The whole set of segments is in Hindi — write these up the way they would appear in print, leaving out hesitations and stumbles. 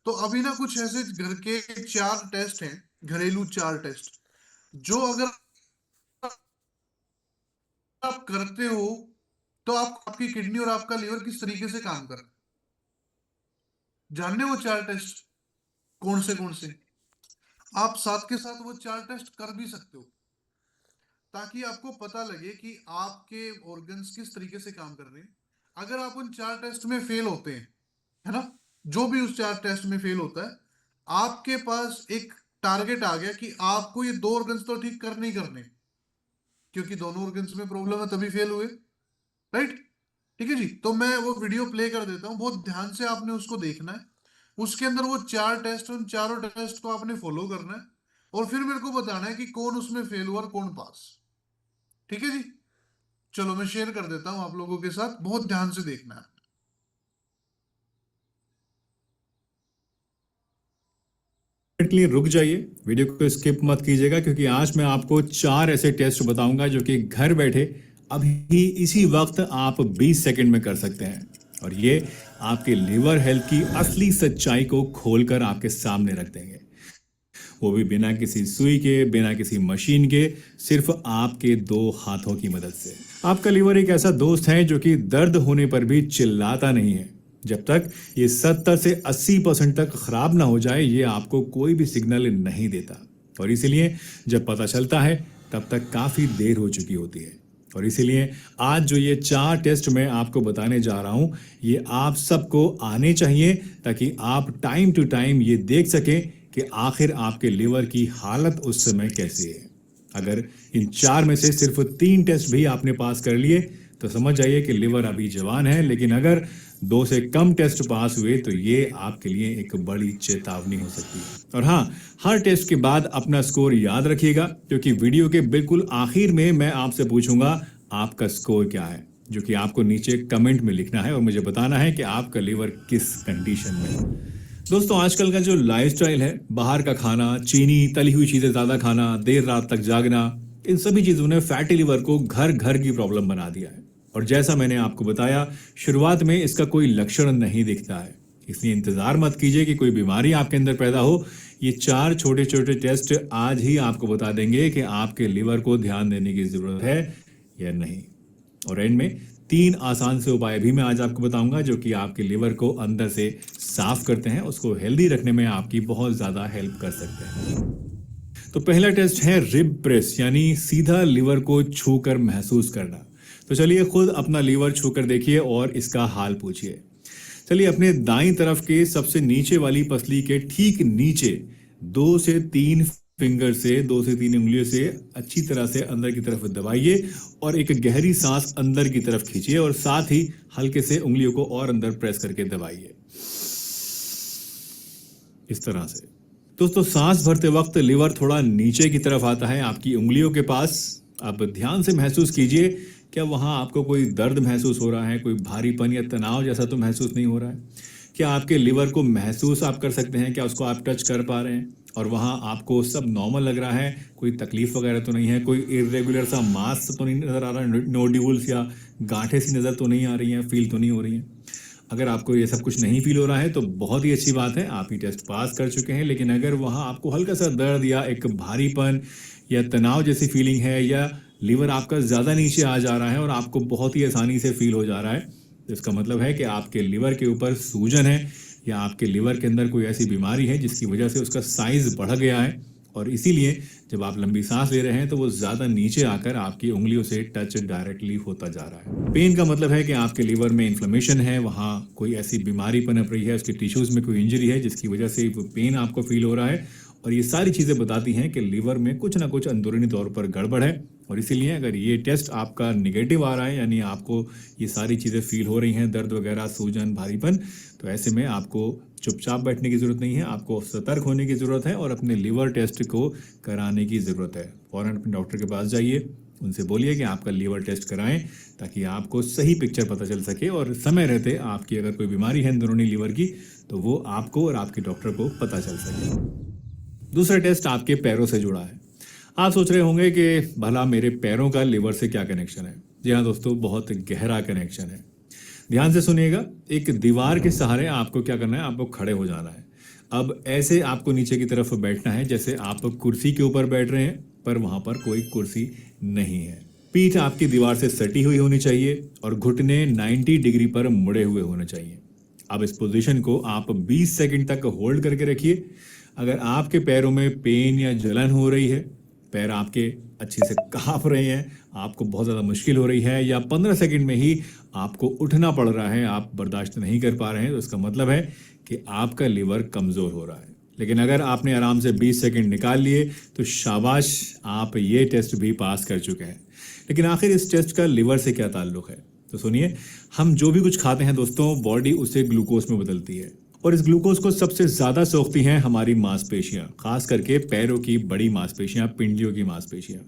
तो अभी ना कुछ ऐसे घर के 4 टेस्ट हैं, घरेलू 4 टेस्ट, जो अगर आप करते हो तो आप आपकी किडनी और आपका लीवर किस तरीके से काम कर रहा है। जानने वो 4 टेस्ट कौन से आप साथ के साथ वो 4 टेस्ट कर भी सकते हो, ताकि आपको पता लगे कि आपके ऑर्गन्स किस तरीके से काम कर रहे हैं। अगर आप उन 4 टेस्ट में फेल होते हैं, है ना, जो भी उस 4 टेस्ट में फेल होता है, आपके पास एक टारगेट आ गया कि आपको ये 2 ऑर्गन्स तो ठीक करने ही करने, क्योंकि दोनों ऑर्गन्स में प्रॉब्लम है तभी फेल हुए, राइट। ठीक है जी, तो मैं वो वीडियो प्ले कर देता हूँ, बहुत ध्यान से आपने उसको देखना है। उसके अंदर वो 4 टेस्ट, उन चारों टेस्ट को आपने फॉलो करना है, और फिर मेरे को बताना है कि कौन उसमें फेल हुआ और कौन पास। ठीक है जी, चलो मैं शेयर कर देता हूं आप लोगों के साथ, बहुत ध्यान से देखना है। मिनट के लिए रुक जाइए, वीडियो को स्किप मत कीजिएगा, क्योंकि आज मैं आपको 4 ऐसे टेस्ट बताऊंगा जो कि घर बैठे अभी इसी वक्त आप 20 सेकंड में कर सकते हैं, और ये आपके लिवर हेल्थ की असली सच्चाई को खोलकर आपके सामने रख देंगे, वो भी बिना किसी सुई के, बिना किसी मशीन के, सिर्फ आपके 2 हाथों की मदद से। आपका लीवर एक ऐसा दोस्त है जो कि दर्द होने पर भी चिल्लाता नहीं है। जब तक ये 70 से 80% तक खराब ना हो जाए, ये आपको कोई भी सिग्नल नहीं देता, और इसीलिए जब पता चलता है तब तक काफी देर हो चुकी होती है। और इसीलिए आज जो ये 4 टेस्ट मैं आपको बताने जा रहा हूं, ये आप सबको आने चाहिए, ताकि आप टाइम टू टाइम ये देख सकें कि आखिर आपके लिवर की हालत उस समय कैसी है। अगर इन 4 में से सिर्फ 3 टेस्ट भी आपने पास कर लिए तो समझ जाइए कि लिवर अभी जवान है, लेकिन अगर 2 से कम टेस्ट पास हुए तो ये आपके लिए एक बड़ी चेतावनी हो सकती है। और हाँ, हर टेस्ट के बाद अपना स्कोर याद रखिएगा, क्योंकि वीडियो के बिल्कुल आखिर में मैं आपसे पूछूंगा आपका स्कोर क्या है, जो कि आपको नीचे कमेंट में लिखना है और मुझे बताना है कि आपका लिवर किस कंडीशन में है। दोस्तों, आजकल का जो लाइफस्टाइल है, बाहर का खाना, चीनी तली हुई चीजें ज्यादा खाना, देर रात तक जागना, इन सभी चीजों ने फैटी लिवर को घर घर की प्रॉब्लम बना दिया है। और जैसा मैंने आपको बताया, शुरुआत में इसका कोई लक्षण नहीं दिखता है, इसलिए इंतजार मत कीजिए कि कोई बीमारी आपके अंदर पैदा हो। ये 4 छोटे छोटे टेस्ट आज ही आपको बता देंगे कि आपके लिवर को ध्यान देने की जरूरत है या नहीं। और एंड में 3 आसान से उपाय भी मैं आज आपको बताऊंगा, जो कि आपके लिवर को अंदर से साफ करते हैं, उसको हेल्दी रखने में आपकी बहुत ज्यादा हेल्प कर सकते हैं। तो पहला टेस्ट है रिब प्रेस, यानी सीधा लिवर को छूकर महसूस करना। तो चलिए खुद अपना लीवर छूकर देखिए और इसका हाल पूछिए। चलिए अपने दाईं तरफ के सबसे नीचे वाली पसली के ठीक नीचे 2 से 3 फिंगर से, 2 से 3 उंगलियों से अच्छी तरह से अंदर की तरफ दबाइए और एक गहरी सांस अंदर की तरफ खींचिए, और साथ ही हल्के से उंगलियों को और अंदर प्रेस करके दबाइए, इस तरह से। दोस्तों, सांस भरते वक्त लिवर थोड़ा नीचे की तरफ आता है आपकी उंगलियों के पास। आप ध्यान से महसूस कीजिए, क्या वहां आपको कोई दर्द महसूस हो रहा है, कोई भारीपन या तनाव जैसा तो महसूस नहीं हो रहा है? क्या आपके लिवर को महसूस आप कर सकते हैं? क्या उसको आप टच कर पा रहे हैं? और वहां आपको सब नॉर्मल लग रहा है, कोई तकलीफ वगैरह तो नहीं है, कोई इरेगुलर सा मास तो नहीं नजर आ रहा है, नोड्यूल्स या गांठें सी नजर तो नहीं आ रही हैं, फील तो नहीं हो रही हैं? अगर आपको ये सब कुछ नहीं फील हो रहा है तो बहुत ही अच्छी बात है, आप ही टेस्ट पास कर चुके हैं। लेकिन अगर वहां आपको हल्का सा दर्द या एक भारीपन या तनाव जैसी फीलिंग है, या लीवर आपका ज्यादा नीचे आ जा रहा है और आपको बहुत ही आसानी से फील हो जा रहा है, तो इसका मतलब है कि आपके लिवर के ऊपर सूजन है, या आपके लिवर के अंदर कोई ऐसी बीमारी है जिसकी वजह से उसका साइज बढ़ गया है, और इसीलिए जब आप लंबी सांस ले रहे हैं तो वो ज्यादा नीचे आकर आपकी उंगलियों से टच डायरेक्टली होता जा रहा है। पेन का मतलब है कि आपके लिवर में इन्फ्लेमेशन है, वहां कोई ऐसी बीमारी पनप रही है, उसके टिश्यूज में कोई इंजरी है जिसकी वजह से वो पेन आपको फील हो रहा है। और ये सारी चीजें बताती हैं कि लिवर में कुछ ना कुछ अंदरूनी तौर पर गड़बड़ है। और इसीलिए अगर ये टेस्ट आपका निगेटिव आ रहा है, यानी आपको ये सारी चीजें फील हो रही हैं, दर्द वगैरह, सूजन, भारीपन, तो ऐसे में आपको चुपचाप बैठने की जरूरत नहीं है, आपको सतर्क होने की जरूरत है और अपने लिवर टेस्ट को कराने की जरूरत है। फौरन अपने डॉक्टर के पास जाइए, उनसे बोलिए कि आपका लीवर टेस्ट कराएं, ताकि आपको सही पिक्चर पता चल सके, और समय रहते आपकी अगर कोई बीमारी है अंदरूनी लीवर की, तो वो आपको और आपके डॉक्टर को पता चल सके। दूसरा टेस्ट आपके पैरों से जुड़ा है। आप सोच रहे होंगे कि भला मेरे पैरों का लिवर से क्या कनेक्शन है? जी हाँ दोस्तों, बहुत गहरा कनेक्शन है। ध्यान से सुनिएगा। एक दीवार के सहारे आपको क्या करना है, आपको खड़े हो जाना है। अब ऐसे आपको नीचे की तरफ बैठना है जैसे आप कुर्सी के ऊपर बैठ रहे हैं, पर वहां पर कोई कुर्सी नहीं है। पीठ आपकी दीवार से सटी हुई होनी चाहिए और घुटने 90 डिग्री पर मुड़े हुए होने चाहिए। अब इस पोजीशन को आप 20 सेकंड तक होल्ड करके रखिए। अगर आपके पैरों में पेन या जलन हो रही है, पैर आपके अच्छे से कांप रहे हैं, आपको बहुत ज़्यादा मुश्किल हो रही है, या 15 सेकंड में ही आपको उठना पड़ रहा है, आप बर्दाश्त नहीं कर पा रहे हैं, तो इसका मतलब है कि आपका लीवर कमज़ोर हो रहा है। लेकिन अगर आपने आराम से 20 सेकंड निकाल लिए तो शाबाश, आप ये टेस्ट भी पास कर चुके हैं। लेकिन आखिर इस टेस्ट का लिवर से क्या ताल्लुक है? तो सुनिए, हम जो भी कुछ खाते हैं दोस्तों, बॉडी उसे ग्लूकोज में बदलती है और इस ग्लूकोज को सबसे ज्यादा सोखती हैं हमारी मांसपेशियां, खास करके पैरों की बड़ी मांसपेशियां, पिंडलियों की मांसपेशियां।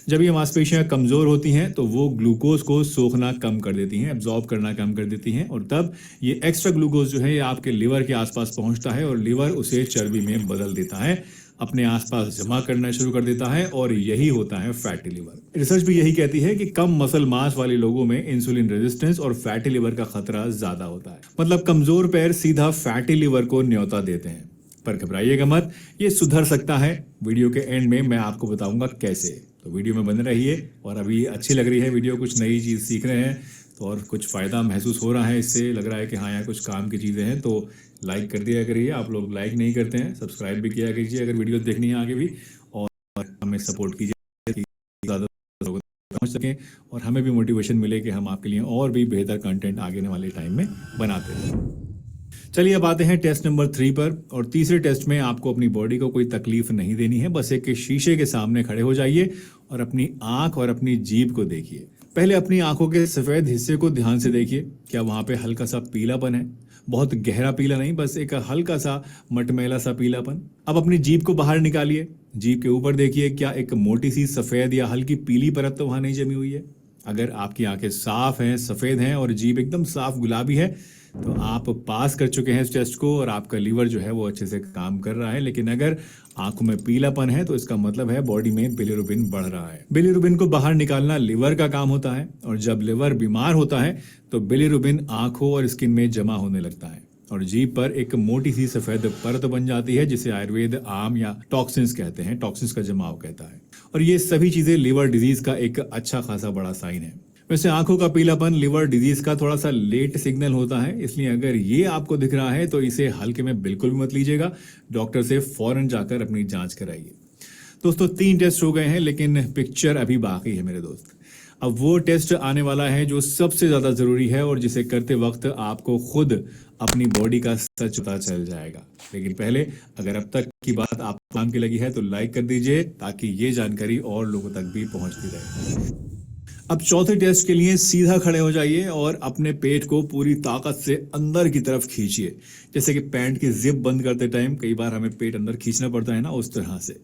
जब ये मांसपेशियां कमजोर होती हैं तो वो ग्लूकोज को सोखना कम कर देती हैं, एब्जॉर्ब करना कम कर देती हैं, और तब ये एक्स्ट्रा ग्लूकोज जो है ये आपके लिवर के आसपास पहुंचता है और लिवर उसे चर्बी में बदल देता है, अपने आसपास जमा करना शुरू कर देता है, और यही होता है फैटी लिवर। रिसर्च भी यही कहती है कि कम मसल मास वाले लोगों में इंसुलिन रेजिस्टेंस और फैटी लिवर का खतरा ज्यादा होता है। मतलब कमजोर पैर सीधा फैटी लिवर को न्योता देते हैं। पर घबराइएगा मत, ये सुधर सकता है। वीडियो के एंड में मैं आपको बताऊंगा कैसे, तो वीडियो में बने रहिए। और अभी अच्छी लग रही है वीडियो, कुछ नई चीज़ सीख रहे हैं तो और कुछ फ़ायदा महसूस हो रहा है, इससे लग रहा है कि हाँ यहाँ कुछ काम की चीज़ें हैं, तो लाइक कर दिया करिए। आप लोग लाइक नहीं करते हैं, सब्सक्राइब भी किया कीजिए अगर वीडियो देखनी है आगे भी, और हमें सपोर्ट कीजिए कि ज़्यादा लोगों तक पहुँच सकें और हमें भी मोटिवेशन मिले कि हम आपके लिए और भी बेहतर कंटेंट आगे वाले टाइम में बनाते रहें। चलिए अब आते हैं टेस्ट नंबर 3 पर। और तीसरे टेस्ट में आपको अपनी बॉडी को कोई तकलीफ नहीं देनी है, बस एक शीशे के सामने खड़े हो जाइए और अपनी आंख और अपनी जीभ को देखिए। पहले अपनी आंखों के सफेद हिस्से को ध्यान से देखिए, क्या वहां पे हल्का सा पीलापन है? बहुत गहरा पीला नहीं, बस एक हल्का सा मटमैला सा पीलापन। अब अपनी जीभ को बाहर निकालिए, जीभ के ऊपर देखिए, क्या एक मोटी सी सफेद या हल्की पीली परत तो वहां नहीं जमी हुई है? अगर आपकी आंखें साफ हैं, सफेद हैं और जीभ एकदम साफ गुलाबी है, तो आप पास कर चुके हैं इस टेस्ट को और आपका लीवर जो है वो अच्छे से काम कर रहा है। लेकिन अगर आंखों में पीलापन है तो इसका मतलब है बॉडी में बिलिरुबिन बढ़ रहा है। बिलिरुबिन को बाहर निकालना लिवर का काम होता है, और जब लिवर बीमार होता है तो बिलिरुबिन आंखों और स्किन में जमा होने लगता है और जीभ पर एक मोटी सी सफेद परत बन जाती है, जिसे आयुर्वेद आम या टॉक्सिन्स कहते हैं, टॉक्सिन्स का जमाव कहता है। और ये सभी चीजें लिवर डिजीज का एक अच्छा खासा बड़ा साइन है। वैसे आंखों का पीलापन लिवर डिजीज का थोड़ा सा लेट सिग्नल होता है, इसलिए अगर ये आपको दिख रहा है तो इसे हल्के में बिल्कुल भी मत लीजिएगा, डॉक्टर से फौरन जाकर अपनी जांच कराइए। दोस्तों 3 टेस्ट हो गए हैं, लेकिन पिक्चर अभी बाकी है मेरे दोस्त। अब वो टेस्ट आने वाला है जो सबसे ज्यादा जरूरी है और जिसे करते वक्त आपको खुद अपनी बॉडी का सच पता चल जाएगा। लेकिन पहले, अगर अब तक की बात आप काम की लगी है तो लाइक कर दीजिए, ताकि ये जानकारी और लोगों तक भी पहुंचती रहे। अब चौथे टेस्ट के लिए सीधा खड़े हो जाइए और अपने पेट को पूरी ताकत से अंदर की तरफ खींचिए, जैसे कि पैंट की जिप बंद करते टाइम कई बार हमें पेट अंदर खींचना पड़ता है ना, उस तरह से।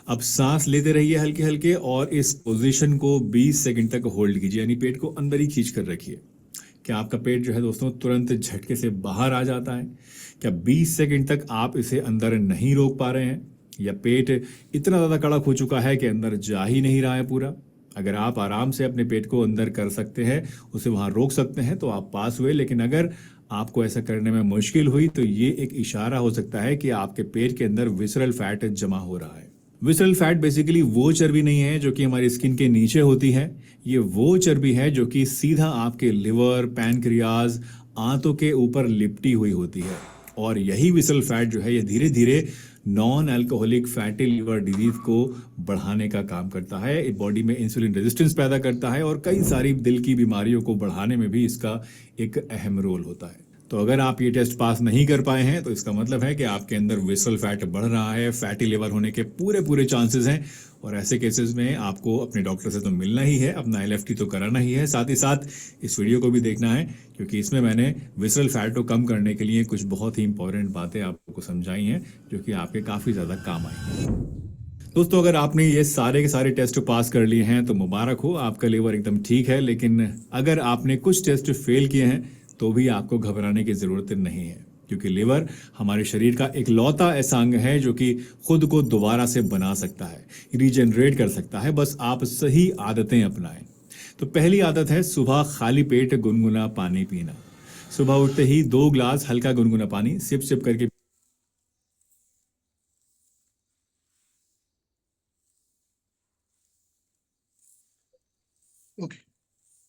अब सांस लेते रहिए हल्के हल्के और इस पोजीशन को 20 सेकंड तक होल्ड कीजिए, यानी पेट को अंदर ही खींच कर रखिए। क्या आपका पेट जो है दोस्तों तुरंत झटके से बाहर आ जाता है? क्या 20 सेकंड तक आप इसे अंदर नहीं रोक पा रहे हैं, या पेट इतना ज्यादा कड़क हो चुका है कि अंदर जा ही नहीं रहा है पूरा? अगर आप आराम से अपने पेट को अंदर कर सकते हैं, उसे वहां रोक सकते हैं, तो आप पास हुए। लेकिन अगर आपको ऐसा करने में मुश्किल हुई तो ये एक इशारा हो सकता है कि आपके पेट के अंदर विसरल फैट जमा हो रहा है। विसरल फैट बेसिकली वो चर्बी नहीं है जो कि हमारी स्किन के नीचे होती है, ये वो चर्बी है जो कि सीधा आपके लिवर, पैनक्रियाज, आंतों के ऊपर लिपटी हुई होती है। और यही विसरल फैट जो है ये धीरे धीरे non alcoholic fatty liver disease को बढ़ाने का काम करता है, बॉडी में इंसुलिन रेजिस्टेंस पैदा करता है और कई सारी दिल की बीमारियों को बढ़ाने में भी इसका एक अहम रोल होता है। तो अगर आप ये टेस्ट पास नहीं कर पाए हैं तो इसका मतलब है कि आपके अंदर विसरल फैट बढ़ रहा है, फैटी लिवर होने के पूरे चांसेस हैं। और ऐसे केसेस में आपको अपने डॉक्टर से तो मिलना ही है, अपना LFT तो कराना ही है, साथ ही साथ इस वीडियो को भी देखना है, क्योंकि इसमें मैंने विसरल फैट को कम करने के लिए कुछ बहुत ही इंपॉर्टेंट बातें आपको समझाई हैं जो कि आपके काफ़ी ज़्यादा काम आएंगी। दोस्तों अगर आपने ये सारे के सारे टेस्ट पास कर लिए हैं तो मुबारक हो, आपका लिवर एकदम ठीक है। लेकिन अगर आपने कुछ टेस्ट फेल किए हैं तो भी आपको घबराने की ज़रूरत नहीं है, क्योंकि लिवर हमारे शरीर का एक लौता ऐसा अंग है जो कि खुद को दोबारा से बना सकता है, रीजनरेट कर सकता है, बस आप सही आदतें अपनाएं। तो पहली आदत है सुबह खाली पेट गुनगुना पानी पीना। सुबह उठते ही 2 ग्लास हल्का गुनगुना पानी सिप सिप करके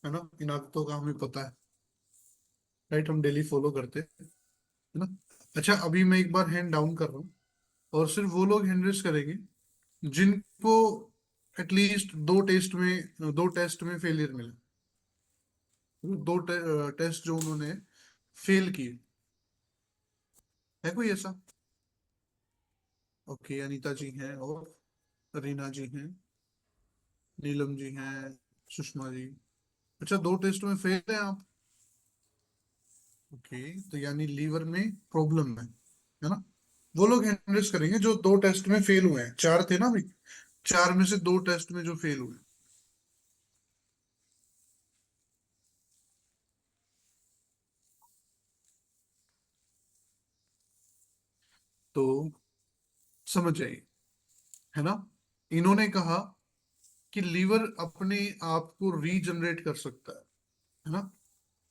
है ना, इन आदतों का हमें पता है, राइट, हम डेली फॉलो करते हैं, है ना। अच्छा, अभी मैं एक बार हैंड डाउन कर रहा हूँ, और सिर्फ वो लोग हैंड रेस करेंगे जिनको एटलीस्ट दो टेस्ट में फेलियर मिला, टेस्ट जो उन्होंने फेल किए, है कोई ऐसा? ओके, अनीता जी हैं, और रीना जी हैं, नीलम जी हैं, सुषमा जी। अच्छा, दो टेस्ट में फेल हैं आप। ओके, तो यानी लीवर में प्रॉब्लम है ना। वो लोग हैंडल्स करेंगे जो दो टेस्ट में फेल हुए हैं, चार थे ना अभी, चार में से दो टेस्ट में जो फेल हुए। तो समझ जाइए, है ना। इन्होंने कहा कि लीवर अपने आप को रीजनरेट कर सकता है ना।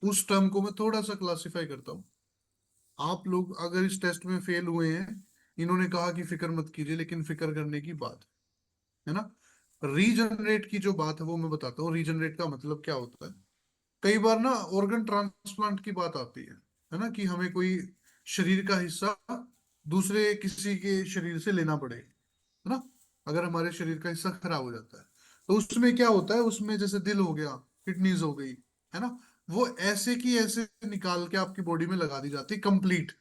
उस टर्म को मैं थोड़ा सा क्लासिफाई करता हूँ। आप लोग अगर इस टेस्ट में फेल हुए हैं, इन्होंने कहा कि फिक्र मत कीजिए, लेकिन फिक्र करने की बात है ना। रीजनरेट की जो बात है वो मैं बताता हूँ, रीजनरेट का मतलब क्या होता है। कई बार ना ऑर्गन ट्रांसप्लांट की बात आती है ना, कि हमें कोई शरीर का हिस्सा दूसरे किसी के शरीर से लेना पड़े, है ना। अगर हमारे शरीर का हिस्सा खराब हो जाता है, तो उसमें क्या होता है, उसमें जैसे दिल हो गया, किडनीज हो गई, है ना, वो ऐसे की ऐसे निकाल के आपकी बॉडी में लगा दी जाती है कंप्लीट,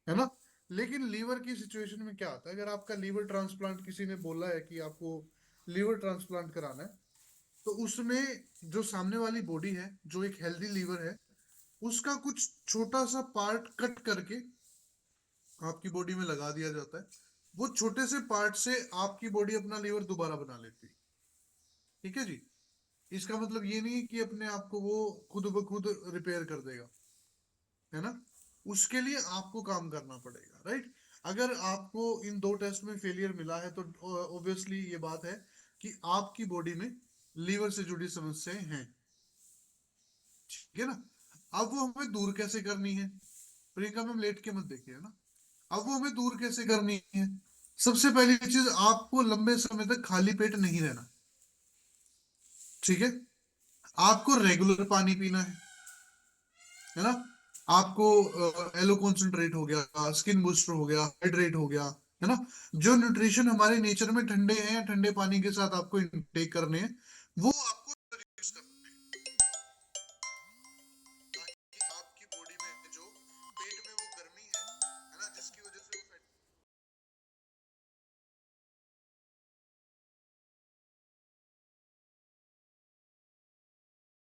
है ना। लेकिन लीवर की सिचुएशन में क्या आता है, अगर आपका लीवर ट्रांसप्लांट, किसी ने बोला है कि आपको लीवर ट्रांसप्लांट कराना है, तो उसमें जो सामने वाली बॉडी है, जो एक हेल्दी लीवर है, उसका कुछ छोटा सा पार्ट कट करके आपकी बॉडी में लगा दिया जाता है। वो छोटे से पार्ट से आपकी बॉडी अपना लीवर दोबारा बना लेती है। ठीक है जी। इसका मतलब ये नहीं कि अपने आप को वो खुद ब खुद रिपेयर कर देगा, है ना। उसके लिए आपको काम करना पड़ेगा, राइट। अगर आपको इन दो टेस्ट में फेलियर मिला है, तो ऑब्वियसली ये बात है कि आपकी बॉडी में लीवर से जुड़ी समस्याएं हैं। ठीक है ना। अब वो हमें दूर कैसे करनी है? प्रियंका मैम, लेट के मत देखिए, है ना। अब वो हमें दूर कैसे करनी है? सबसे पहली चीज, आपको लंबे समय तक खाली पेट नहीं रहना। ठीक है। आपको रेगुलर पानी पीना है ना। आपको एलो कॉन्सेंट्रेट हो गया, स्किन बूस्टर हो गया, हाइड्रेट हो गया, है ना। जो न्यूट्रिशन हमारे नेचर में ठंडे हैं, ठंडे पानी के साथ आपको इनटेक करने हैं, वो